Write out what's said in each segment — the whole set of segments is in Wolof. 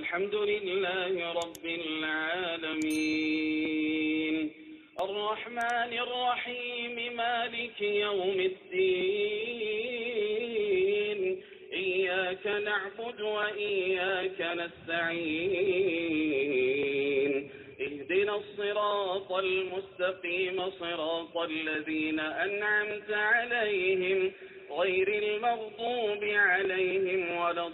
الحمد لله رب العالمين الرحمن الرحيم مالك يوم الدين إياك نعبد وإياك نستعين اهدنا الصراط المستقيم صراط الذين أنعمت عليهم غير المغضوب عليهم ولا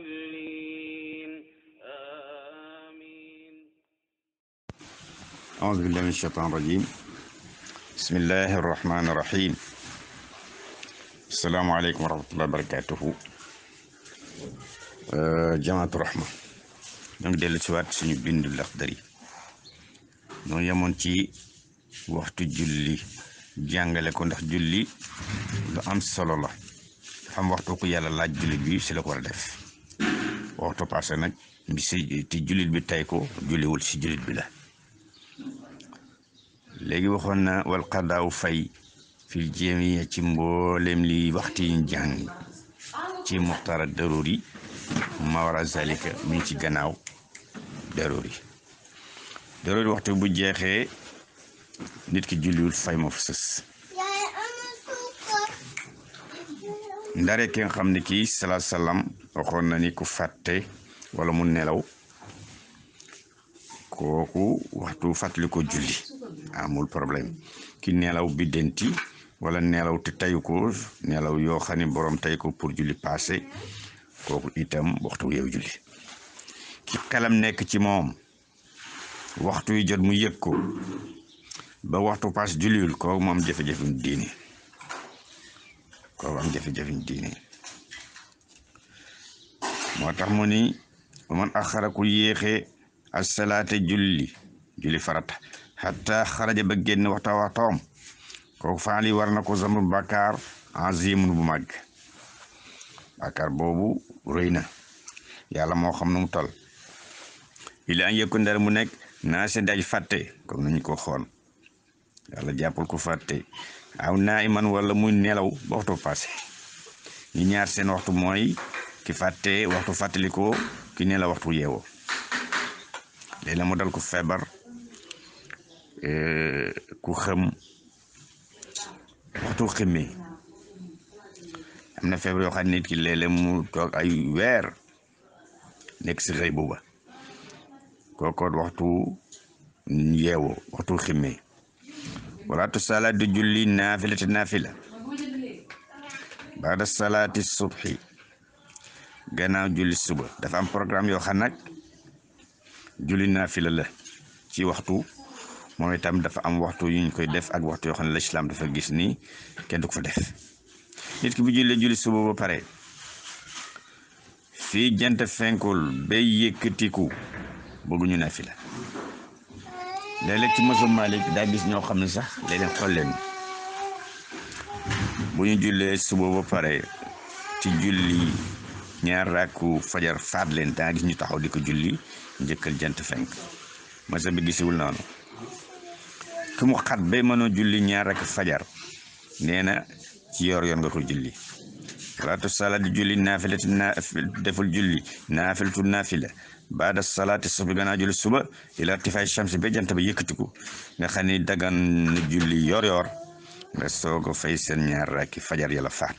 الضالين آمين. أعوذ بالله من الشيطان الرجيم. بسم الله الرحمن الرحيم. السلام عليكم ورحمة الله وبركاته. جماعة الرحمة ñoo dellu si waat suñu bindu Laxdari ñoo yemoon ci waxtu julli jàngale ko ndax julli lu am solo la xam waxtu ko yàlla laaj julli bi si la ko war a def waxtu passé nag bi si ti jullit bi tay ko julliwul si jullit bi la léegi waxoon na wal qadaaw fay fil jéemi ci mboolem li waxtu yi jàng ci muxtara daruri ma war a zalika mi ci gannaaw daruri waxtu bu jeexee nit ki julliwul fay ma fa sës ndare ki nga xam ne kii salaa salaam waxoon na ni ku fàtte wala mu nelaw kooku waxtu fàttali ko julli amul problème ki nelaw biddenti wala nelaw te tayu ko nelaw yoo xam ne borom tay ko pour julli passé kooku itam waxtu yow julli ki xelam nekk ci moom waxtu yi jot mu yëg ko ba waxtu pass julliwul kooku moom jafe-jafe diine moo tax mu ni man axara ku yéexee asalaate julli farata hatta xaraja ba génn waxtoom kooku faali war na ko zambu bàkkaar azimun bu màgg bàkkaar boobu rëy na yàlla moo xam nu mu tol ila an yëkku ndar mu nekk naa se daj fàtte comme nañu ko xool yàlla jàppul ko fàtte aw naa iman wala muy nelaw ba waxtu passé ñi ñaar seen waxtu mooy ki fàtte waxtu fàttalikoo ki nelaw waxtu yeewoo léegi la mu dal ko feebar ku xëm waxtu xëmmee am na feebar yoo xam ne nit ki léeg-léeg mu toog ay weer nekk si xëy booba kooku waxtu yeewoo waxtu xëmmee walaatu salaat du julli naafila baada salaati subhi gannaaw julli suba dafa am programme yoo xam nag julli naafila la ci waxtu moom itam dafa am waxtu yu ñu koy def ak waxtu yoo xam ne l'islam dafa gis ni kenn du ko fa def nit ki bu julli suba ba pare fii jant fenkul bay yëkkatiku bëgguñu naafila léeg-léeg ci maso Malik daa gis ñoo xam ne sax léeg-léeg xool leen bu ñu jullee suba ba pare ci julli ñaar rakku fajar faat leen daa gis ñu taxaw di ko julli njëkkal jant fenk maso bi gisiwul noonu ku mu xat bay mënoo julli ñaar rakk fajar nee na ci yor nga ko julli salaatu salaat di julli naafilati deful julli naafilatu naafila baada salaati subi gannaaw julli suba ila irtifaay shamsi ba jant ba yëkkatiku nga xam ni dagan na julli yor nga soog a fay seen ñaar rakki fajar yàlla faat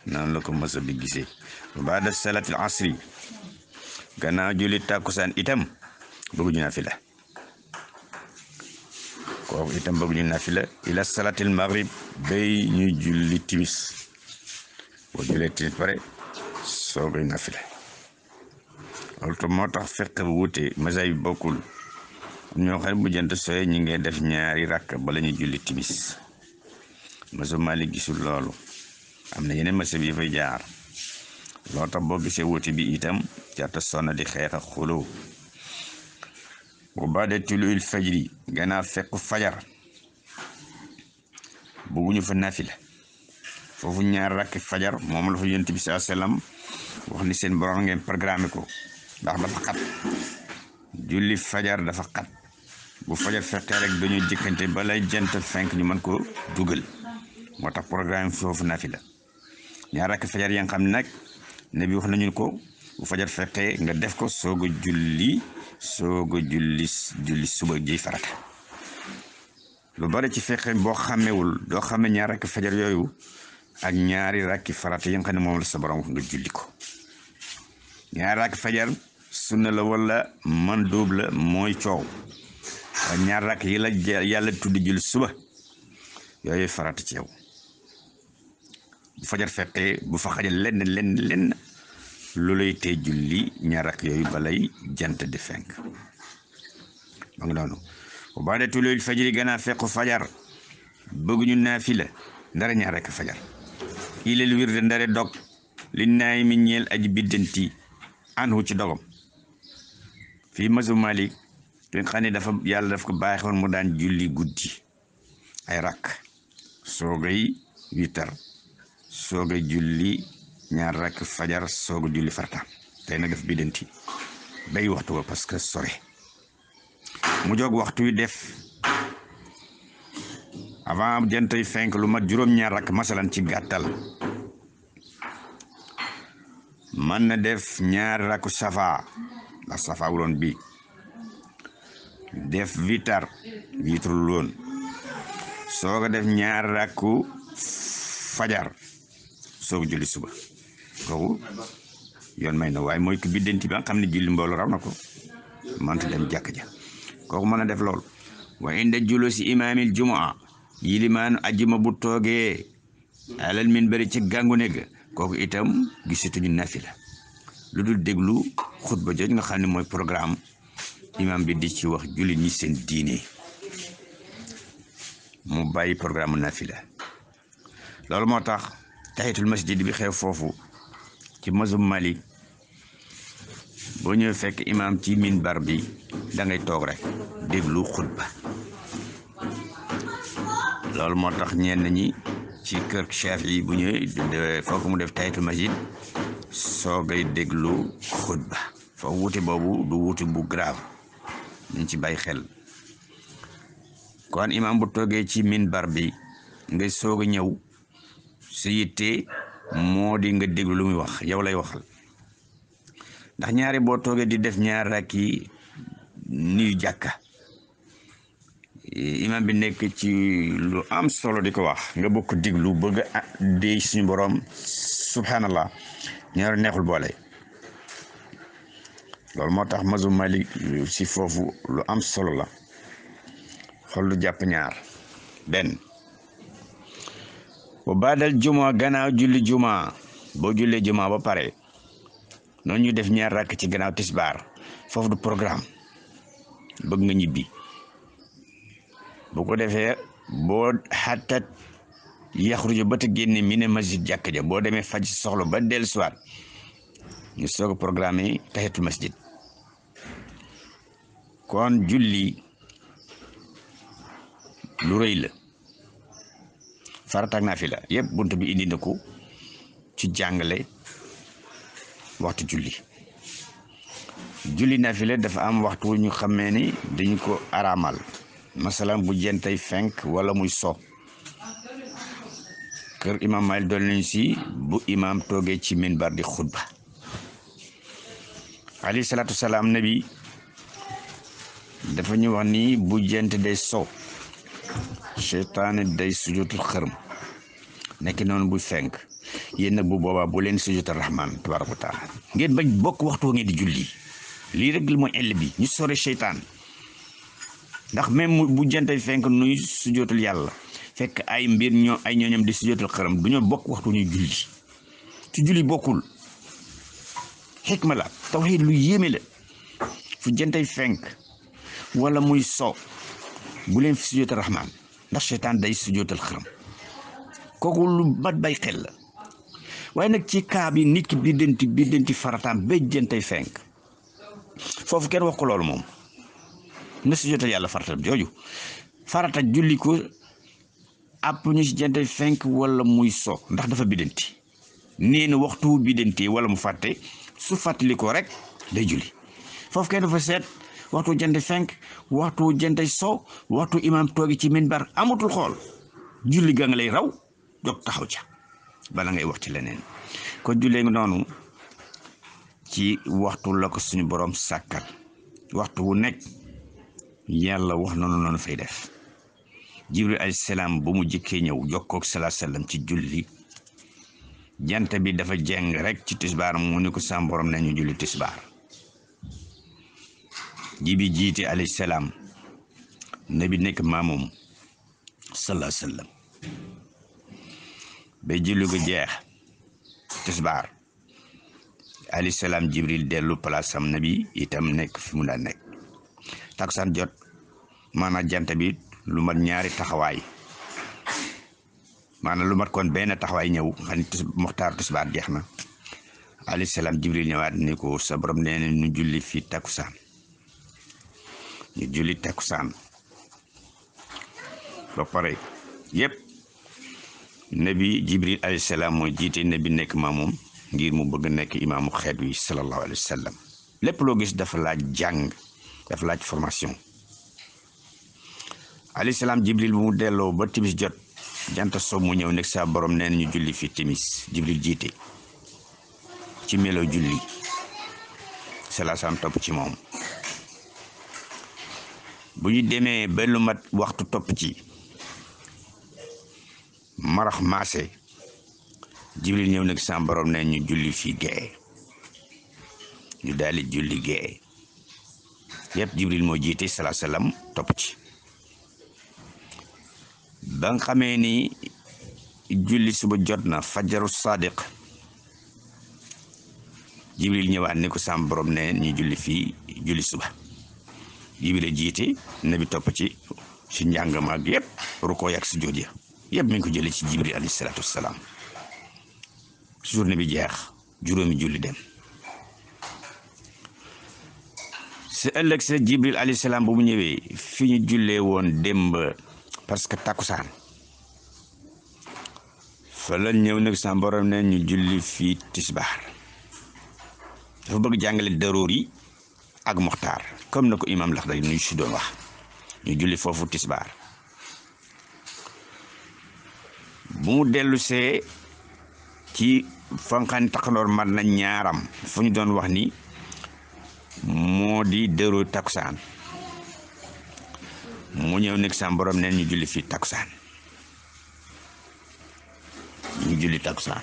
noonu la ko masa bi gisee baada salaati asri gannaaw julli tàkkusaan itam bëgguñu naafila kooku itam bëgguñu naafila ila salaatil maghrib bay ñuy julli timis boo jullee timis pare soogay naafila loolu tam moo tax fekk bu wute mazhab bi bokkul ñoo xam bu jant sooy ñi ngay def ñaari rakk bala ñu julli timis mazhab Maalik gisul loolu am na yeneen mazhab yi fay jaar loolu tax boo gisee wute bi itam jarta sonna di xeex ak xuloo bu baade tuluil fajri gannaaw fekk fajar bëgguñu fa naafila foofu ñaar rakk fajar moom la fa yonent bi sallallahu alayhi wasallam wax ni seen borom ngeen programme ko ndax dafa xat julli fajar dafa xat bu fajar fekkee rek dañu jëkkante balay jant fenk ñu mën ko dugal moo tax programme foofu naafila ñaar rakk fajar ya nga xam ne nag nabi wax nañu ko bu fajar fekkee nga def ko soog a julli suba ji farata. lu bari ci fekke boo xamewul doo xame ñaar rakk fajar yooyu ak ñaari rakki farata yi nga xam ne moom la sa borom wax nga julli ko. ñaar rakk fajar sunna la wala mandóob la mooy coow waaye ñaar rakk yi la yàlla tuddi julli suba yooyu farata ci yow. bu fajar fekkee bu fa xajal lenn lu lay tee julli ñaar rakk yooyu balay jant di fenk. ma ngi noonu bu baa de tulul fajri gannaaw fekku fajar bëgguñu naafila ndara ñaar rakk fajar ilal wirde ndare dog li naay mi ñeel aji biddanti anhu ci dogam fii masu Malik ki nga xam ne dafa yàlla daf ko baaxoon mu daan julli guddi ay rakk soogay witar soogay julli ñaar rakk fajar sooga julli farata tey nag daf biddanti bay waxtu ba parce que sore mu jóg waxtu wi def avant jantay fenk lu mat juróom-ñaar rakk masalan ci gàttal man na def ñaar rakku safa ndax safa wuloon bi def witar witrul woon sooga def ñaar rakku fajar sooga julli suba kooku yoon may na waaye mooy ko biddanti ba nga xam ne julli mbooloo raw na ko mënta dem jàkk ja kooku mën a def lool wa inda julusi imaamil jumaa yilimaanu ajjuma bu toogee alal minbari ci gàngu nekk kooku itam gisatuñu nafila lu dul déglu xutba jooju nga xam ne mooy programme imam bi di ci wax jullit ñi seen diine mu bàyyi programme nafila loolu moo tax tahiyatul masjid bi xew foofu ci mazhab Malik boo ñëwee fekk imam ci minbar bi da ngay toog rek déglu xutba loolu moo tax ñenn ñi ci kër Shafi'i bu ñëwee foog mu def tahiyatul masjid soogay déglu xutba fa wuute boobu du wuute bu grave ñu ci bàyyi xel kon imam bu toogee ci minbar bi ngay soog a ñëw sa yitte moo di nga déglu lu muy wax yow lay waxal ndax ñaari boo toogee di def ñaar rakki nuyu jàkka imam bi nekk ci lu am solo di ko wax nga bokk diglu bëgg a dee suñu borom subhanallah ñaar neexul boole loolu moo tax mazhab Malik si foofu lu am solo la xool lu jàpp ñaar benn bu baadal juma gannaaw julli juma boo jullee juma ba pare noonu ñu def ñaar rakk ci gannaaw tisbaar foofu du programme bëgg nga ñibbi bu ko defee boo xattat yaxruju ba te génne mi ne masjid jàkk ja boo demee faj soxla ba dellu siwaat ñu soog a programme tahiyatul masjid kon julli lu rëy la farata ak naafila yëpp bunt bi indi na ko ci jàngale waxtu julli naafila dafa am waxtu wu ñu xamee ni dañu ko araamal masalan bu jentay fenk wala muy so kër imam Maalik doon nañu si bu imam toogee ci minbar di xutba alayhi salaatu salaam nabi dafa ñu wax ni bu jent day so seytaane day sujootul xërëm nekk noonu bu fenk yéen nag bu boobaa bu leen sujootal rahman tabaaraka wa taala ngeen bañ bokk waxtu ngeen di julli lii rek mooy ell bi ñu sore seytaan ndax même bu jentay fenk nuy sujootul yàlla fekk ay mbir ay ñooñam di sujootal xërëm du ñoo bokk waxtu ñuy julli ci julli bokkul xikma la tawhiid lu yéeme la fu jentay fenk wala muy so bu leen fi sujootal rahman ndax seytaan day sujootal xërëm kooku lu mat bay xel la waaye nag ci kaa bi nit ki biddanti farataam ba jentay fenk foofu kenn wax ko loolu moom na sujootal yàlla farata jooju farata julli ko àpp ñu ci jentay fenk wala muy so ndax dafa biddanti nee na waxtu biddanti wala mu fàtte su fàttali ko rek day julli foofu kenn dafa seet waxtu jentay fenk waxtu jentay so waxtu imam toogi ci minbar amatul xool julli ga nga lay raw jog taxaw ca bala ngay wax ci leneen ko jullee nga noonu ci waxtu la ko suñu borom sàkkal waxtu wu nekk yàlla wax noonu fay def jibril alayhi salaam bu mu jëkkee ñëw jokkoog salaa sallam ci julli jant bi dafa jeng rek ci tisbaar mu ni ko sam borom nañu julli tisbaar jibi jiite alayhi salaam nabi nekk maamum salaa sallam ba julli ko jeex tisbaar alayhi salaam jibril dellu palaasam nabi itam nekk fi mu daan nekk takusaan jot maanaam jant bi lu mat ñaari taxawaay maanaam lu mat kon benn taxawaay ñëw xam ne muxtaar tisbaar jeex na alayhi salaam jibril ñëwaat ni ko sa borom nee na ñu julli fii takusaan ñu julli takusaan ba pare yépp nabi jibril alayhi salaam mooy jiite nabi nekk maamoom ngir mu bëgg nekk imaamu xeet wi sallallahu alayhi wa sallam lépp loo gis dafa laaj jàng dafa laaj formation alayhi salaam jibril bu mu delloo ba timis jot jant so mu ñëw nekk sa borom nee na ñu julli fi timis jibril jiite ci melo julli salaasam topp ci moom bu ñu demee ba lu mat waxtu topp ci marax maase jibril ñëw nekk sa borom nee ñu julli fi gee ñu daali julli gee yépp jibril moo jiite salaasalaam topp ci ba nga xamee ni julli suba jot na fajaru sadiq jibril ñëwaat ni ko sam borom ne ñu julli fii julli suba jibril jiite nabi topp ci njàng ma ak yépp rukkoo ak sujjóot ya yépp mi ngi ko jëlee ci jibril alayhi salaatu wassalaam journée bi jeex juróomi julli dem sa ëllëg sa jibril alayhi salaam bu mu ñëwee fi ñu jullee woon démb parce que takusaan fa la ñëw nag sa borom ne ñu julli fii tisbaar dafa bëgg jàngale daroor yi ak muxtaar comme na ko imam Laxdari nuy si doon wax ñu julli foofu tisbaar bu mu dellu see ci fanqaan taxaloor mat na ñaaram fu ñu doon wax ni moo di daroor takusaan mu ñëw nekk sa borom neen ñu julli fii takusaan ñu julli takusaan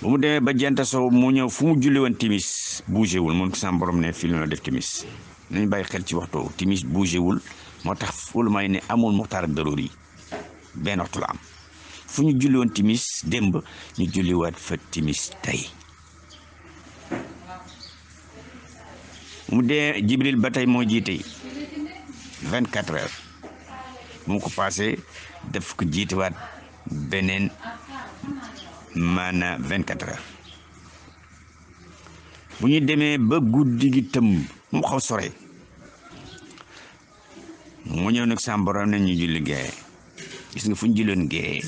bu mu demee ba jant soo mu ñëw fu mu julli woon timis bougé wul mun ko sa borom ne fii la def timis nañu bàyyi xel ci waxtu timis bougé wul moo tax fulu may ne amul muxtaar ak daroor yi benn waxtu la am fu ñu julli woon timis démb ñu julli waat fa timis tey mu dee jibril ba tey moo jiite 24 heures mu ko passé def ko jiitewaat beneen maana 24 heures bu ñu demee ba guddi gi tëm mu xaw sore mu ñëw nag sa borom ne ñu julli gee gis nga fu ñu julloon gee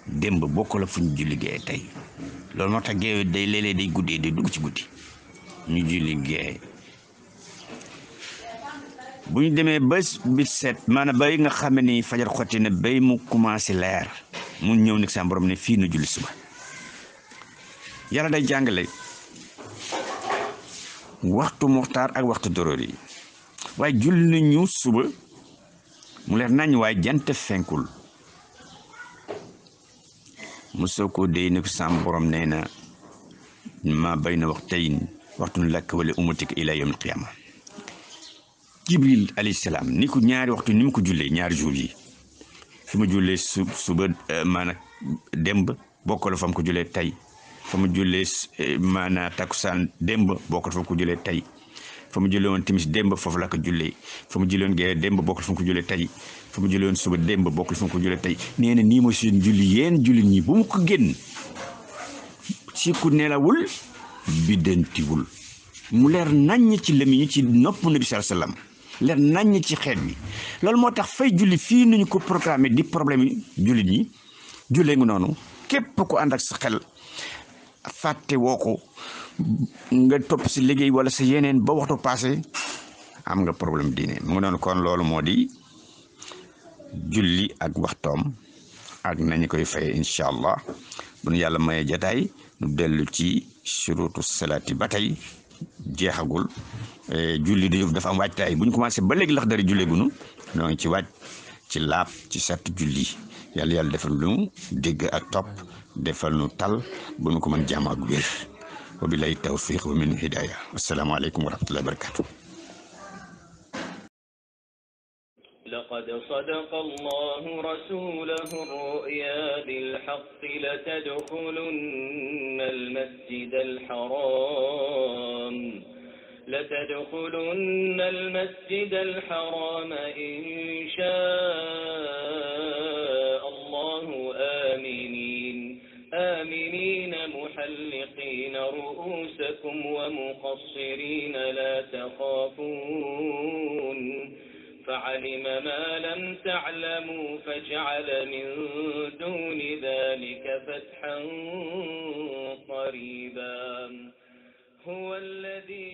démb bokk la fu ñu julli gee tey loolu moo tax gee day léeg-léeg day guddee day dugg ci guddi ñu julli gee bu ñu demee ba bit set maanaam bay nga xam ni fajar xotti na bay mu commencé leer mu ñëw nag sa borom ne fii nu julli suba yàlla day jàngale waxtu muxtaar ak waxtu daroor yi waaye julli nañu suba mu leer nañ waaye jant fenkul mu soo ko dey ne ko sa borom nee na ma bay na waxtun lakk wala umatik ila yawm alqiyama jibril alayhi salaam ni ko ñaari waxtu ni mu ko jullee ñaari jours yi fi ma jullee suba maanaam démb bokk la fa mu ko jullee tey fa mu jullee maanaam takusaan démb bokk la fa mu ko jullee tey fa mu jullee woon timis démb foofu la ko jullee fa mu jullee woon gee démb bokk la fa mu ko jullee tey fa mu jullee woon suba démb bokk la fa mu ko jullee tey nee na nii mooy seen julli yéen julli ñi bu mu ko génn ci ku nelawul biddantiwul mu leer naññ ci lëmiñ ci nopp nabi sallallahu alayhi wasallam leer naññ ci xeet bi loolu moo tax fay julli fii nuñu ko programme di problème yi jullit ñi jullee ngi noonu képp ku ànd ak sa xel fàtte woo ko nga topp si liggéey wala sa yeneen ba waxtu passé am nga problème diine mu ngi noonu kon loolu moo di julli ak waxtoom ak nañu koy fay incha allah bu nu yàlla mayee jataay nu dellu ci surutu salaati ba tey jeexagul julli dafa am waajtaay bu ñu commencé ba léegi lax dari jullee gunu ñoo ngi ci waaj ci laab ci sart julli yàlla defal nu dégg ak topp defal nu tal bu nu ko mën jaam ak wér wa billahi tawfiq wa min hidaya asalaamaaleykum wa rahmatullahi wa barakatu لقد صدق الله رسوله الرؤيا بالحق لتدخلن المسجد الحرام إن شاء الله آمنين محلقين رؤوسكم ومقصرين لا تخافون فعلم ما لم تعلموا فجعل من دون ذلك فتحا قريبا هو الذي